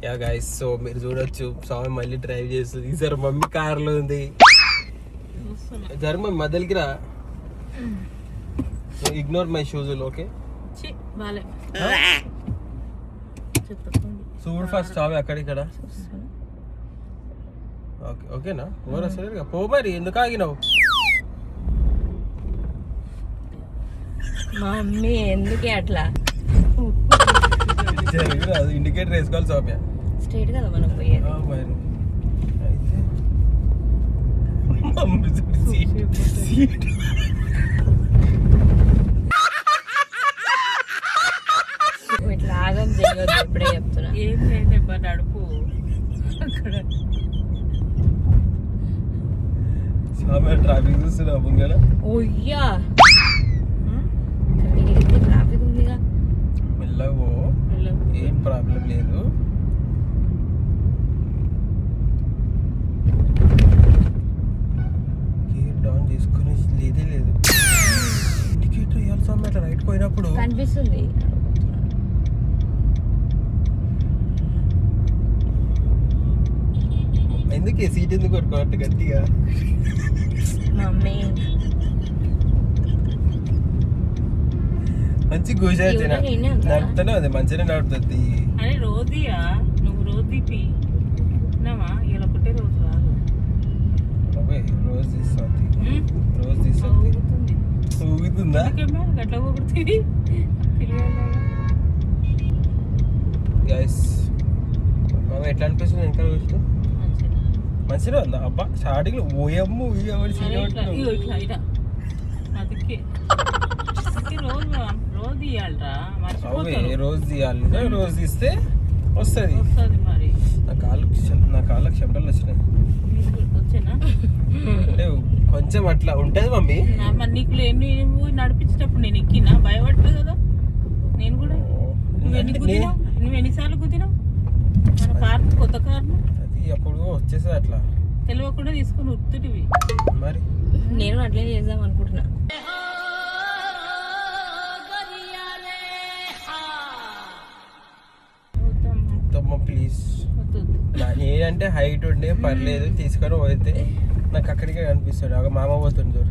Yeah guys, so మీరు చూడొచ్చు స్వామి మళ్ళీ డ్రైవ్ చేస్తుంది. ఈసారి మమ్మీ కార్లో ఉంది. జర మమ్మీ మధ్యలోకి రా. Ignore my shoes. ఓకే చూడు ఫస్ట్ స్వామి అక్కడిక్కడ. ఓకే ఓకేనా? ఓవర్ అసలు పో. మరి ఎందుకు ఆగినావు? మమ్మీ ఎందుకే అట్లా ఇండికేటర్ వేసుకోవాలి సౌమ్య. స్ట్రైట్ కదా మనం పోయేది. అయితే ఇట్లా ఆగం చేయొద్దు, ఇప్పుడే చెప్తున్నా. ఏం లేదు నడుపు. అక్కడ సౌమ్య ట్రాఫిక్ చూస్తున్నా ముంగడ. ఓయ్యా ట్రాఫిక్ ఉందిగా. మెల్లగో, ఏం ప్రాబ్లం లేదు. గేట్ డౌన్ చేసుకుని లేదే లేదు. ఇండికేటర్ వేయాలి సౌమ్య అట్లా రైట్ పోయినప్పుడు. కనిపిస్తుంది. ఎందుకు సీట్ ఎందుకు కొట్టుకోవట్టు గట్టిగా? మమ్మీ మంచి కూర్చోచ్చిన నడుపుతానే ఉంది, మంచిగానే నడుపుతుంది. అరే రోదియా, నువ్వు రోజు తీపి విన్నావా? ఇలా ఒకటే రోజు రాదు. రోజు తీస్తుంది, రోజు తీస్తుంది. ఊగుతుందా? గట్ల ఊగుతుంది. గైస్ మామ ఎట్లా అనిపిస్తుంది? ఇంకా చూస్తూ మంచిగా ఉందా? అబ్బా స్టార్టింగ్ లో ఓయమ్ము ఇట్లా అందుకే రోజు తీయాలరా. రోజు తీయాలి. రోజు తీస్తే వస్తుంది. మరి నా కాళ్ళకి చెమటలు వచ్చినాయి. వచ్చేనా అంటే కొంచెం అట్లా ఉంటది మమ్మీ. మరి నీకు నువ్వు నడిపించేటప్పుడు నేను ఎక్కినా భయపడలేదు కదా. నేను కూడా నువ్వు ఎన్నిసార్లు కుదినావు? మన కార్, కొత్త కార్ అది అప్పుడు వచ్చేసా అట్లా తెలియకుండా తీసుకుని ఉత్తుటివి. మరి నేను అట్లే చేద్దాం అనుకుంటున్నా. ప్లీజ్. నేనంటే హైట్ ఉండే పర్లేదు, తీసుకొని పోతే నాకు అక్కడికే కనిపిస్తాడు. ఒక మామ పోతుంది చూడు.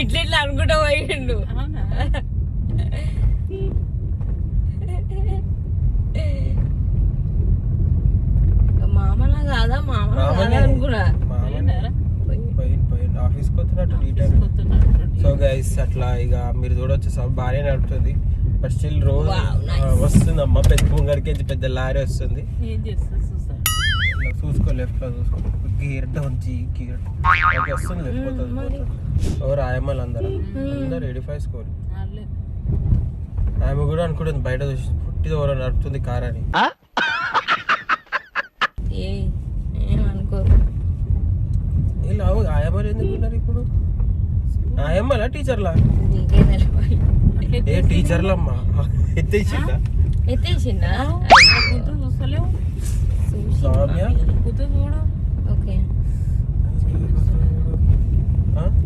ఇట్లా ఇట్లా అనుకుంటా పోయిండు. మామలా కాదా? మామ అనుకున్నా. పోయిన ఆఫీస్కి వస్తున్నట్టు. సో గైస్ అట్లా ఇక మీరు చూడొచ్చు బాగానే నడుపుతుంది. బట్ స్టిల్ రోజు వస్తుందమ్మా. పెద్ద ముంగడికి పెద్ద లారీ వస్తుంది. చూసుకో, లెఫ్ట్ లో చూసుకో. గేర్ డౌన్ గేర్ వస్తుంది. లెఫ్ట్ పోతుంది. ఎవరు ఆయమ్మలు అందరూ 85 స్కోర్. ఆమె కూడా అనుకుంటుంది బయట చూసి పుట్టిది ఎవరో నడుపుతుంది కార్ అని. ఇలా ఆయమ్మలు ఎందుకున్నారు ఇప్పుడు? ఆయమ్మలా టీచర్లా? ఏ టీచర్లమ్మా? ఎత్తేసిందా? ఎత్తేసిందా? చూస్తలేవు సౌమ్య. చూడు. ఓకే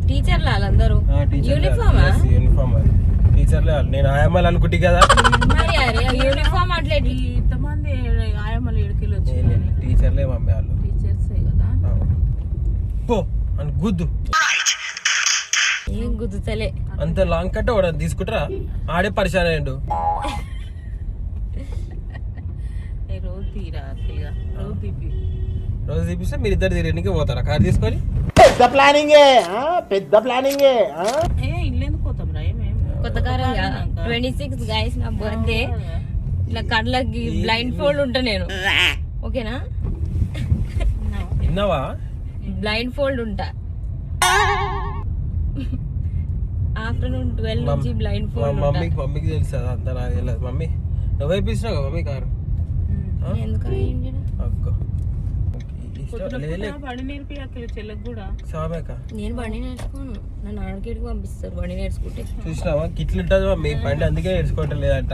టీచర్లా వాళ్ళందరూ యూనిఫామా? యూనిఫామ్ అది టీచర్లే. నేను ఆయమ్మలు అనుకుంటే కదా. మరి అరే యూనిఫామ్ అట్లే ఇంతమంది ఆయమ్మలు ఏడుకెళ్ళి వచ్చి టీచర్లే మమ్మీ వాళ్ళు. టీచర్సే కదా. పో అని గుద్దు. ఏం గుద్దుతలే. అంత లాంగ్ కట్ట వాడు తీసుకుంటారా? ఆడే పరిశాన్ అయ్యండు. రోజు తీరా రోజు తీపి. రోజు తీపిస్తే మీరు ఇద్దరు తిరగడానికి పోతారా కార్ తీసుకొని? పెద్ద ప్లానింగ్. ఇల్లు ఎందుకు పోతాం రా? కొత్త కార్ 26 గైస్ నా బర్త్డే. ఇట్లా కళ్ళకి బ్లైండ్ ఫోల్డ్ ఉంటా నేను. ఓకేనా? విన్నావా? బ్లైండ్ ఫోల్డ్ ఉంటా. ఆఫ్టర్నూన్ 12 నుంచి బ్లైండ్ ఫోల్డ్. మమ్మీకి తెలుసు అంతా నాకు తెలియదు. మమ్మీ నువ్వు వేపిస్తున్నావు కదా మమ్మీ కారు? ఎందుకు బండి నేర్పి చెల్లెకి కూడా. నేను బండి నేర్చుకోను. నన్ను ఆడకేడికి పంపిస్తారు బండి నేర్చుకుంటే. చూసినావా గిట్లు ఉంటుంది మమ్మీ బండి, అందుకే నేర్చుకోవటం లేదంట.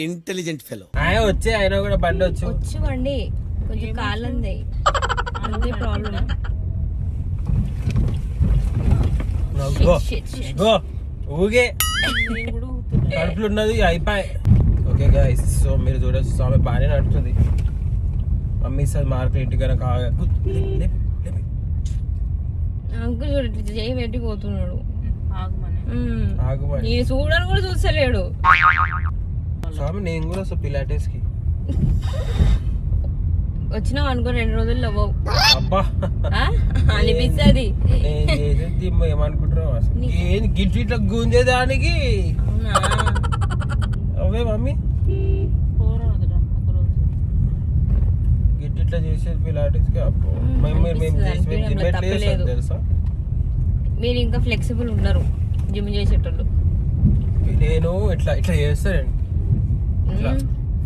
Intelligent fellow. ఆయన వచ్చే ఆయన కూడా బండి వచ్చు బండి కొంచెం కాళ్ళంది అంతే ప్రాబ్లం. ఊగే కడుపులు ఉన్నది అయిపోయి ఓకే గైస్, సో మీరు చూడొచ్చు స్వామి బాగానే నడుతుంది. మమ్మీ సార్ మార్కులు ఇంటికైనా కాగా అంకుల్ చూడు ఇట్లా చేయి పెట్టి పోతున్నాడు. ఆగమని ఆగుమని నేను చూడని కూడా చూస్తలేడు. స్వామి నేను కూడా వస్తా పిలాటెస్ కి. వచ్చినావు అనుకో 2 రోజుల్లో పోవు. అబ్బా అనిపిస్తుంది. నేను చేసేది ఏమనుకుంటున్నావు అసలు? ఏంది గిట్ ఇట్లా గుంజేదానికి? అవునా? అవే మమ్మీ పోరాదురా ఒకరోజు. గిట్ ఇట్లా చేసేది పిలాటెస్ కి. అబ్బో మేము చేసి తెలుసా? మీరు ఇంకా ఫ్లెక్సిబుల్ ఉన్నారు జిమ్ చేసేటోళ్ళు. నేను ఇట్లా ఇట్లా చేస్తానండి. ఇట్లా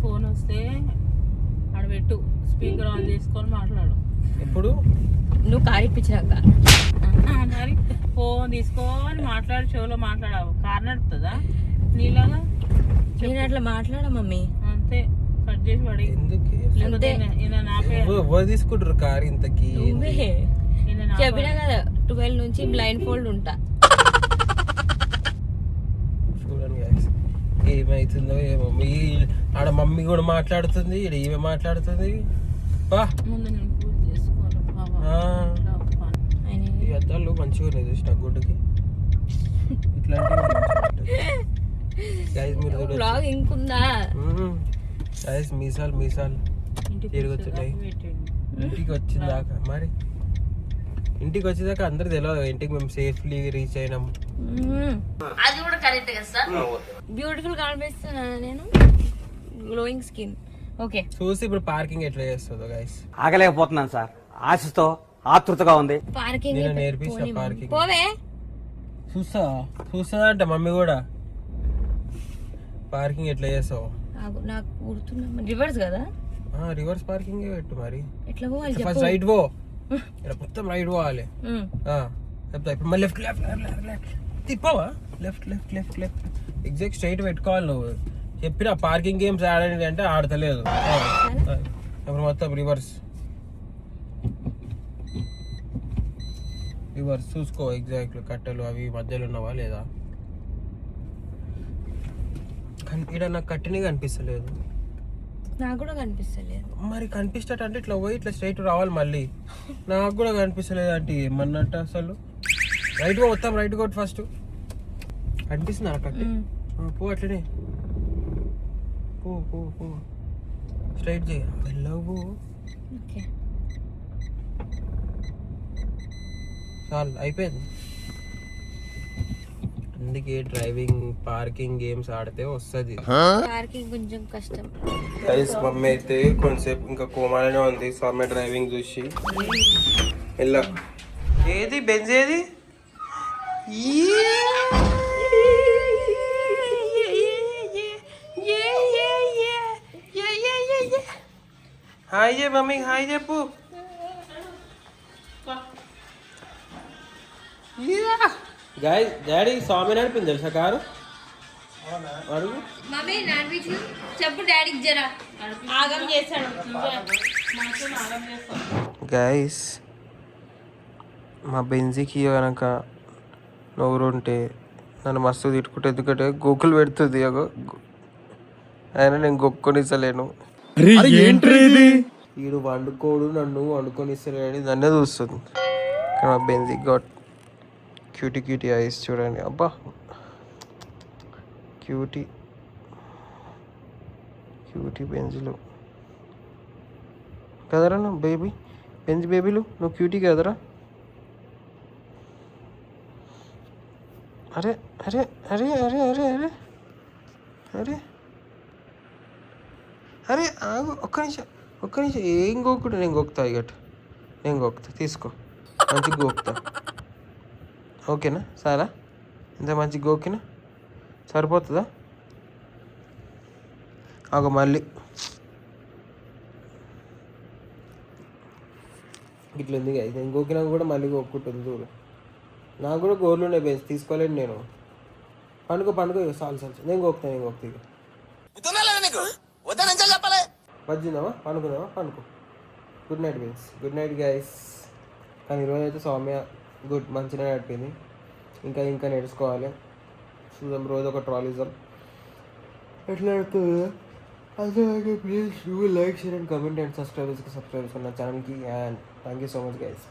ఫోన్ వస్తే ఆడ పెట్టు, స్పీకర్ ఆన్ చేసుకొని మాట్లాడు. ఇప్పుడు నువ్వు కారిపించినాక మరి ఫోన్ తీసుకొని మాట్లాడి చెవులో మాట్లాడావు. కారు నడుపుతుందా నీలాగా? నేను అట్లా మాట్లాడా మమ్మీ. అంతే, కట్ చేసి పడి. ఎందుకు అంతే. ఎవరు తీసుకుంటారు కారు ఇంతకి? నువ్వే చెప్పినా కదా 12 నుంచి బ్లైండ్ ఫోల్డ్ ఉంటా. చూడండి guys, ఏమైతుందో ఏమో. మీ ఆడ మమ్మీ కూడా మాట్లాడుతుంది, ఈడ ఈమె మాట్లాడుతుంది. బా ముందు నేను పూర్తి చేసుకోవాలి బాబా. ఈ అద్దాలు మంచిగా ఉన్నాయి చూసిన గుడ్డుకి. ఇట్లాంటివి గైస్ మీరు చూడొచ్చు. బ్లాగ్ ఇంకుందా? గైస్ మీసాలు తిరుగుతున్నాయి. ఇంటికి వచ్చిందాకా మరి ఇంటికి వచ్చేదాకా అందరు తెలియదు ఇంటికి మేము సేఫ్లీ రీచ్ అయినాం. అది కూడా కరెక్ట్ కదా సార్. బ్యూటిఫుల్ కనిపిస్తున్నా నేను, గ్లోయింగ్ స్కిన్. ఓకే చూసి ఇప్పుడు పార్కింగ్ ఎట్లా చేస్తుందో గైస్. ఆగలేకపోతున్నాను సార్, ఆశతో ఆతృతగా ఉంది. పార్కింగ్ నేను నేర్పించిన పార్కింగ్. పోవే చూస్తుందంట మమ్మీ కూడా పార్కింగ్ ఎట్లా చేస్తావు. నాకు గుర్తున్నా. రివర్స్ కదా? రివర్స్ పార్కింగ్ పెట్టు మరి. ఎట్లా పోవాలి? ఫస్ట్ రైట్ పో, ఇక్కడ మొత్తం రైట్ పోవాలి. చెప్తా ఇప్పుడు మళ్ళీ లెఫ్ట్ లెఫ్ట్ లెఫ్ట్ లెఫ్ట్ తిప్పవా? Left left left left exact straight పెట్టుకోవాలి. నువ్వు చెప్పిన పార్కింగ్ గేమ్స్ ఆడండి అంటే ఆడతలేదు. ఇప్పుడు మొత్తం రివర్స్ చూసుకో ఎగ్జాక్ట్ కట్టెలు అవి మధ్యలో ఉన్నవా లేదా. ఇక్కడ నాకు కట్టినే కనిపిస్తలేదు. నాకు కూడా కనిపిస్తలేదు. మరి కనిపిస్తట అంటే ఇట్లా పోయి ఇట్లా స్ట్రైట్ రావాలి. మళ్ళీ నాకు కూడా కనిపిస్తలేదు అంటే ఏమన్నట్టు అసలు. రైట్ పో, మొత్తం రైట్ కొట్టు ఫస్ట్. కనిపిస్తుంది కట్టి పో, అట్లనే పో పో పో స్ట్రైట్ చేయ వెళ్ళవు. ఓకే చాలు అయిపోయింది. అందుకే డ్రైవింగ్ పార్కింగ్ గేమ్స్ ఆడితే వస్తుంది. పార్కింగ్ కొంచెం కష్టం. గైస్ మమ్మీ అయితే కొంతసేపు ఇంకా కోమాలోనే ఉంది. సో అమ్మాయి డ్రైవింగ్ చూసి వెళ్ళా. ఏది బెంజ్ ఏది? హాయ్ చే మమ్మీ, హాయ్ చెప్పు. గాయస్ డాడీ స్వామి నడిపింది తెలుసా కారు? అడుగు మమ్మీ నడిపించు, చెప్పు డాడీకి జరా. ఆగం చేశాడు. గైస్ మా బెంజికి కనుక నోరుంటే నన్ను మస్తు తిట్టుకుంటే, ఎందుకంటే గోకులు పెడుతుంది. అయినా నేను గొక్కొనిస్తలేను. వీడు వండుకోడు, నన్ను వండుకొనిస్తలేడు, నన్నే చూస్తుంది. కానీ మా బెంజి గాట్ క్యూటీ క్యూటీ ఐస్ చూడండి. అబ్బా క్యూటీ క్యూటీ బెంజులు కదరా నువ్వు బేబీ. బెంజ్ బేబీలు నువ్వు క్యూటీ కదరా. అరే అరే అరే అరే అరే అరే అరే అరే ఆగు, ఒక్క నిమిషం ఏం గోకుడు. నేను గోకుతా ఇగట్, నేను గోకుతా, తీసుకో. మంచిగా గోకుతా, ఓకేనా? సారా ఇంత మంచిగా గోకినా సరిపోతుందా? ఆగు మళ్ళీ ఇట్లా ఉంది. నేను గోకినా కూడా మళ్ళీ గోక్కుంటుంది చూడు. నాకు కూడా గోర్లు ఉన్నాయి బేస్, తీసుకోలేను నేను. పండుగ చాలు నేను గోకుతా ఇక. వచ్చిందామా? పండుకో. Good night base, good night guys. కానీ ఈరోజు అయితే సౌమ్య మంచిగా నడిపింది. ఇంకా నేర్చుకోవాలి. చూద్దాం, రోజు ఒక ట్రాలిజం. ఎట్లా అవుతుంది అదే please do like share and comment and subscribe చేసుకున్న ఛానల్కి and thank you so much guys.